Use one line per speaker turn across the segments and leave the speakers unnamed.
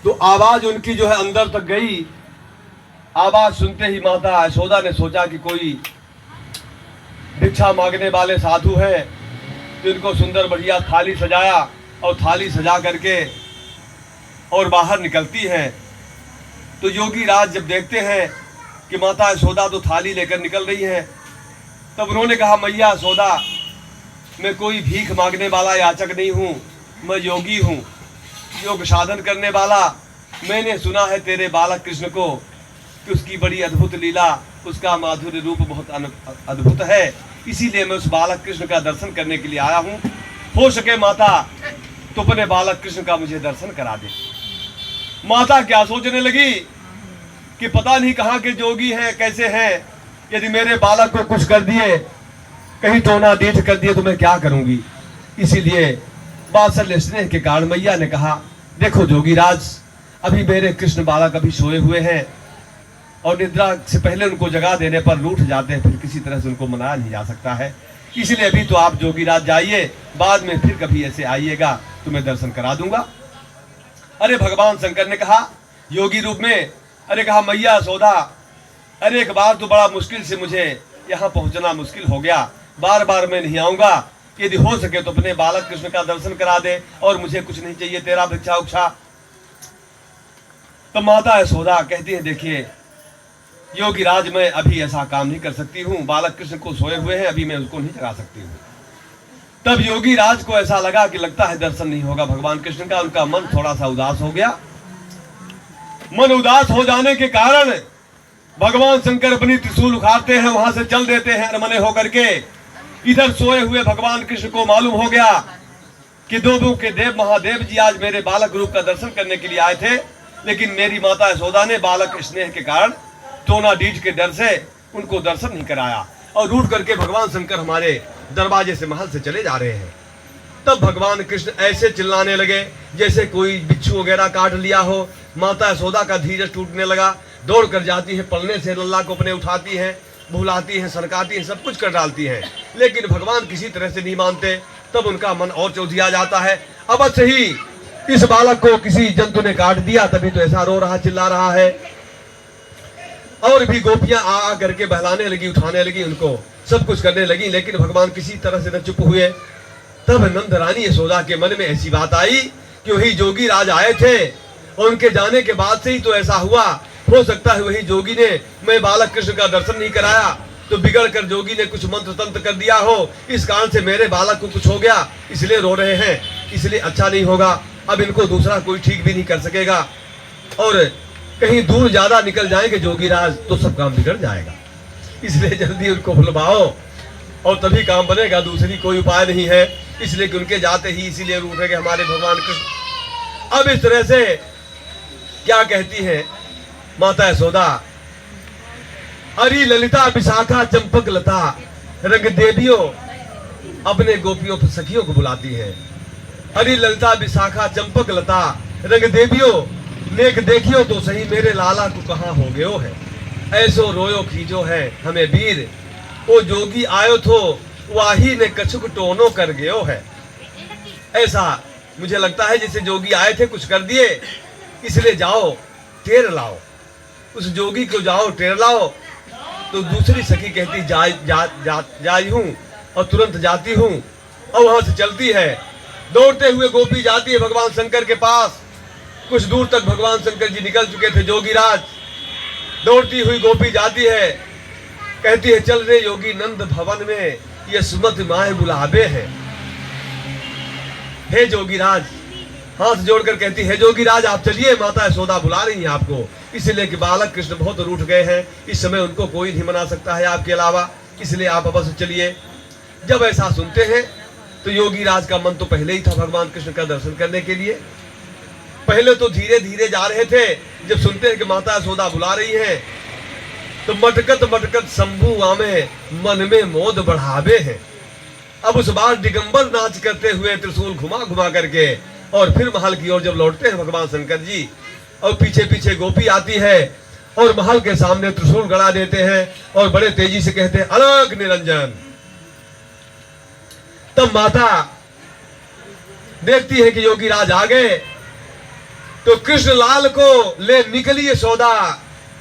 तो आवाज उनकी जो है अंदर तक गई। आवाज सुनते ही माता यशोदा ने सोचा कि कोई भिक्षा मांगने वाले साधु हैं, तो इनको सुंदर बढ़िया थाली सजाया और थाली सजा करके और बाहर निकलती है। तो योगी राज जब देखते हैं कि माता यशोदा तो थाली लेकर निकल रही है, तब उन्होंने कहा, मैया यशोदा, मैं कोई भीख मांगने वाला याचक नहीं हूँ, मैं योगी हूँ, योग साधन करने वाला। मैंने सुना है तेरे बालक कृष्ण को कि उसकी बड़ी अद्भुत लीला, उसका माधुर्य रूप बहुत अद्भुत है, इसीलिए मैं उस बालक कृष्ण का दर्शन करने के लिए आया हूँ। हो सके माता तो अपने बालक कृष्ण का मुझे दर्शन करा दे। माता क्या सोचने लगी कि पता नहीं कहाँ के जोगी हैं, कैसे हैं, यदि मेरे बालक को कुछ कर दिए, कहीं टोना डीठ कर दिए तो मैं क्या करूंगी। इसीलिए वात्सल्य स्नेह के कारण मैया ने कहा, देखो जोगीराज, अभी मेरे कृष्ण बालक अभी सोए हुए हैं और निद्रा से पहले उनको जगा देने पर रूठ जाते हैं, फिर किसी तरह से उनको मनाया नहीं जा सकता है। इसलिए अभी तो आप जोगीराज जाइए, बाद में फिर कभी ऐसे आइएगा तो मैं दर्शन करा दूंगा। अरे भगवान शंकर ने कहा योगी रूप में, अरे कहा मैया यशोदा, अरे एक बार तो बड़ा मुश्किल से मुझे यहाँ पहुंचना मुश्किल हो गया, बार बार मैं नहीं आऊंगा, यदि हो सके तो अपने बालक कृष्ण का दर्शन करा दे और मुझे कुछ नहीं चाहिए तेरा भिक्षा उक्षा। तो माता यशोदा कहती है, देखिए योगी राज, मैं अभी ऐसा काम नहीं कर सकती हूँ, बालक कृष्ण को सोए हुए हैं, अभी मैं उसको नहीं जगा सकती हूँ। तब योगी राज को ऐसा लगा कि लगता है दर्शन नहीं होगा भगवान कृष्ण का। उनका मन थोड़ा सा उदास हो गया। मन उदास हो जाने के कारण भगवान शंकर अपनी त्रिशूल उखाड़ते हैं, वहां से चल देते हैं अरमने होकर के। इधर सोए हुए भगवान कृष्ण को मालूम हो गया कि देवों के देव महादेव जी आज मेरे बालक रूप का दर्शन करने के लिए आए थे, लेकिन मेरी माता यशोदा ने बालक स्नेह के कारण टोना डीठ के डर से उनको दर्शन नहीं कराया और रूठ करके भगवान शंकर हमारे दरवाजे से महल से चले जा रहे हैं। तब भगवान कृष्ण ऐसे चिल्लाने लगे जैसे कोई बिच्छू वगैरह काट लिया हो। माता यशोदा का धीरज टूटने लगा, दौड़ कर जाती है, पलने से लल्ला को अपने उठाती है, बुलाती है, सरकाती है, सब कुछ कर डालती है, लेकिन भगवान किसी तरह से नहीं मानते। तब उनका मन और चौधिया जाता है। अब ही इस बालक को किसी जंतु ने काट दिया, तभी तो ऐसा रो रहा चिल्ला रहा है। और भी गोपियां आ करके बहलाने लगी, उठाने लगी, उनको सब कुछ करने लगी, लेकिन भगवान किसी तरह से न चुप हुए। तब नंद रानी यशोदा के मन में ऐसी बात आई कि वही जोगी राज आए थे और उनके जाने के बाद से ही तो ऐसा हुआ। हो सकता है वही जोगी ने मैं बालक कृष्ण का दर्शन नहीं कराया तो बिगड़ कर जोगी ने कुछ मंत्र तंत्र कर दिया हो, इस कारण से मेरे बालक को कुछ हो गया, इसलिए रो रहे हैं, इसलिए अच्छा नहीं होगा। अब इनको दूसरा कोई ठीक भी नहीं कर सकेगा और कहीं दूर ज्यादा निकल जाएंगे जोगीराज तो सब काम बिगड़ जाएगा, इसलिए जल्दी उनको बुलवाओ और तभी काम बनेगा, दूसरी कोई उपाय नहीं है। इसलिए कि उनके जाते ही इसीलिए रूठेंगे हमारे भगवान कृष्ण। अब इस तरह से क्या कहती है माता यशोदा, हरी ललिता विशाखा चंपक लता रंग देवियों, अपने गोपियों सखियों को बुलाती है। हरी ललिता विशाखा चंपक लता रंग देवियों, नेक देखियो तो सही मेरे लाला को कहाँ हो गयो है, ऐसो रोयो खींचो है हमें वीर, ओ जोगी आयो थो वाही ने कछुक टोनो कर गयो है। ऐसा मुझे लगता है जैसे जोगी आए थे कुछ कर दिए, इसलिए जाओ टेर लाओ, उस जोगी को जाओ टेर लाओ। तो दूसरी सखी कहती जाई हूँ और तुरंत जाती हूँ और वहां से चलती है, दौड़ते हुए गोपी जाती है भगवान शंकर के पास। कुछ दूर तक भगवान शंकर जी निकल चुके थे, जोगीराज दौड़ती हुई गोपी जाती है, कहती है चल रे योगी नंद भवन में ये सुमति माए बुलावे है। हे जोगीराज, हाथ जोड़कर कहती है जोगीराज आप चलिए, माता यशोदा बुला रही है आपको, इसलिए कि बालक कृष्ण बहुत रूठ गए हैं, इस समय उनको कोई नहीं मना सकता है आपके अलावा, इसलिए आप अवश्य चलिए। जब ऐसा सुनते हैं तो योगीराज का मन तो पहले ही था भगवान कृष्ण का दर्शन करने के लिए। पहले तो धीरे धीरे जा रहे थे, जब सुनते हैं कि माता यशोदा बुला रही है तो मटकत मटकत शंभु आमे मन में मोद बढ़ावे हैं। अब उस बार दिगंबर नाच करते हुए त्रिशूल घुमा घुमा करके और फिर महल की ओर जब लौटते हैं भगवान शंकर जी, और पीछे पीछे गोपी आती है और महल के सामने त्रिशूल गड़ा देते हैं और बड़े तेजी से कहते हैं अलग निरंजन। तब माता देखती है कि योगीराज आ गए, तो कृष्ण लाल को ले निकली यशोदा,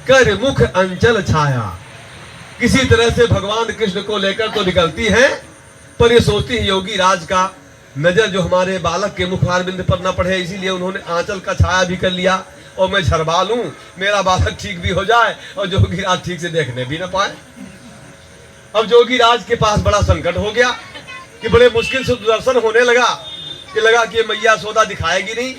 कर मुख अंचल छाया। किसी तरह से भगवान कृष्ण को लेकर तो निकलती है, पर ये सोचती है योगी राज का नजर जो हमारे बालक के मुखारबिंद पर न पड़े, इसीलिए उन्होंने आंचल का छाया भी कर लिया और मैं झरबा लूं, मेरा बालक ठीक भी हो जाए और जोगी राज ठीक से देखने भी न पाए। अब जोगी राज के पास बड़ा संकट हो गया कि बड़े मुश्किल से दर्शन होने लगा कि लगा कि मैया यशोदा दिखाएगी नहीं।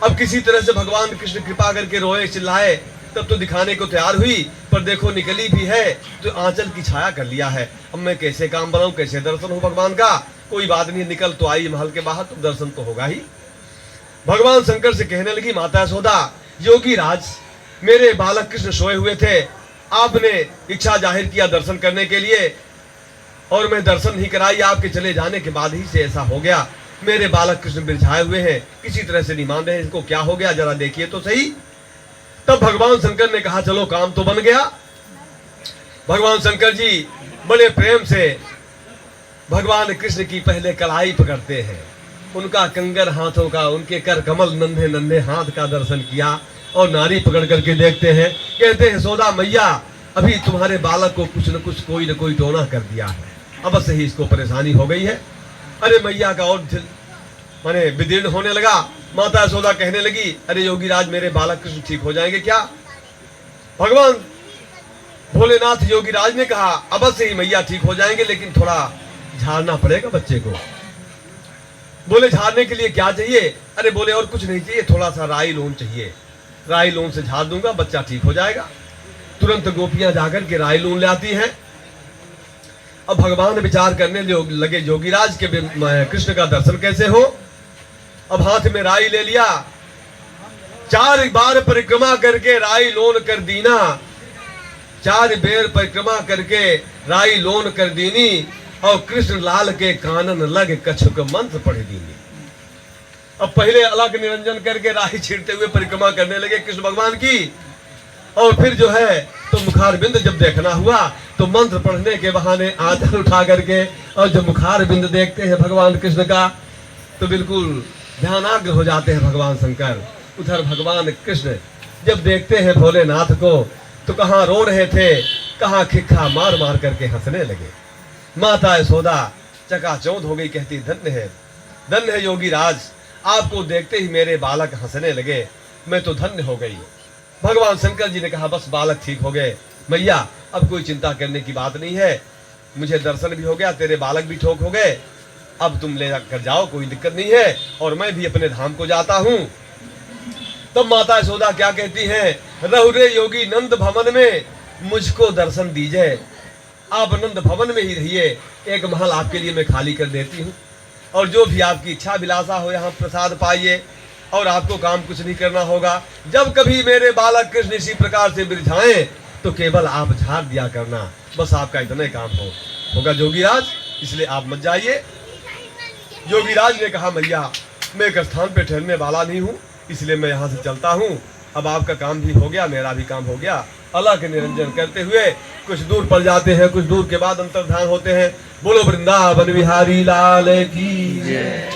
अब किसी तरह से भगवान कृष्ण कृपा करके रोए चिल्लाए, तब तो दिखाने को तैयार हुई, पर देखो निकली भी है तो आंचल की छाया कर लिया है। अब मैं कैसे काम बनाऊं, कैसे दर्शन हो भगवान का? कोई बात नहीं, निकल तो आई महल के बाहर, तो दर्शन तो होगा ही। भगवान शंकर से कहने लगी माता यशोदा, योगी राज मेरे बालक कृष्ण सोए हुए थे, आपने इच्छा जाहिर किया दर्शन करने के लिए और मैं दर्शन नहीं कराई, आपके चले जाने के बाद ही से ऐसा हो गया। मेरे बालक कृष्ण बिरझाए हुए हैं, किसी तरह से नहीं मान रहे, इनको क्या हो गया, जरा देखिए तो सही। तब भगवान शंकर ने कहा चलो काम तो बन गया। भगवान शंकर जी बड़े प्रेम से भगवान कृष्ण की पहले कलाई पकड़ते हैं, उनका कंगर हाथों का, उनके कर कमल नन्हे नन्हे हाथ का दर्शन किया और नारी पकड़ करके देखते हैं, कहते हैं यशोदा मैया अभी तुम्हारे बालक को कुछ न कुछ कोई न कोई टोना कर दिया है, अब से ही इसको परेशानी हो गई है। अरे मैया का और दिल माने विदीर्ण होने लगा। माता यशोदा कहने लगी अरे योगी राज मेरे बालक कृष्ण ठीक हो जाएंगे क्या? भगवान भोलेनाथ योगी राज ने कहा अवश्य ही मैया ठीक हो जाएंगे, लेकिन थोड़ा झाड़ना पड़ेगा बच्चे को। बोले झाड़ने के लिए क्या चाहिए? अरे बोले और कुछ नहीं चाहिए, थोड़ा सा राई लोन चाहिए, राई लोन से झाड़ दूंगा बच्चा ठीक हो जाएगा। तुरंत गोपियां जाकर के राई लोन ले आती हैं। अब भगवान विचार करने लगे जोगीराज के कृष्ण का दर्शन कैसे हो। अब हाथ में राई ले लिया, 4 बार परिक्रमा करके राई लोन कर दीना, 4 बेर परिक्रमा करके राई लोन कर दीनी और कृष्ण लाल के कानन लग कछुक मंत्र पढ़ दीनी। अब पहले अलग निरंजन करके राई छींटते हुए परिक्रमा करने लगे कृष्ण भगवान की, और फिर जो है तो मुखारबिंद जब देखना हुआ तो मंत्र पढ़ने के बहाने आंचल उठा करके और जब मुखारबिंद देखते हैं भगवान कृष्ण का तो बिल्कुल ध्यानाग्र हो जाते हैं भगवान शंकर। उधर भगवान कृष्ण जब देखते हैं भोलेनाथ को तो कहाँ रो रहे थे, कहाँ खिक्खा मार मार करके हंसने लगे। माता यशोदा चकाचौंध हो गई, कहती धन्य है योगी राज, आपको देखते ही मेरे बालक हंसने लगे, मैं तो धन्य हो गई। भगवान शंकर जी ने कहा बस बालक ठीक हो गए मैया, अब कोई चिंता करने की बात नहीं है, मुझे दर्शन भी हो गया, तेरे बालक भी ठीक हो गए, अब तुम ले कर जाओ, कोई दिक्कत नहीं है, और मैं भी अपने धाम को जाता हूँ। तब माता यशोदा क्या कहती हैं, रहुरे योगी नंद भवन में मुझको दर्शन दीजिए, आप नंद भवन में ही रहिए, एक महल आपके लिए मैं खाली कर देती हूँ, और जो भी आपकी इच्छा विलासा हो यहाँ प्रसाद पाइए, और आपको काम कुछ नहीं करना होगा। जब कभी मेरे बालक कृष्ण इसी प्रकार से बिरझाएं तो केवल आप झाड़ दिया करना, बस आपका इतना ही काम होगा जोगीराज, इसलिए आप मत जाइए। जोगीराज ने कहा मैया मैं एक स्थान पे ठहरने वाला नहीं हूँ, इसलिए मैं यहाँ से चलता हूँ, अब आपका काम भी हो गया, मेरा भी काम हो गया। अलग निरंजन करते हुए कुछ दूर पड़ जाते हैं, कुछ दूर के बाद अंतर्धान होते हैं। बोलो वृंदावन बिहारी लाल की जय।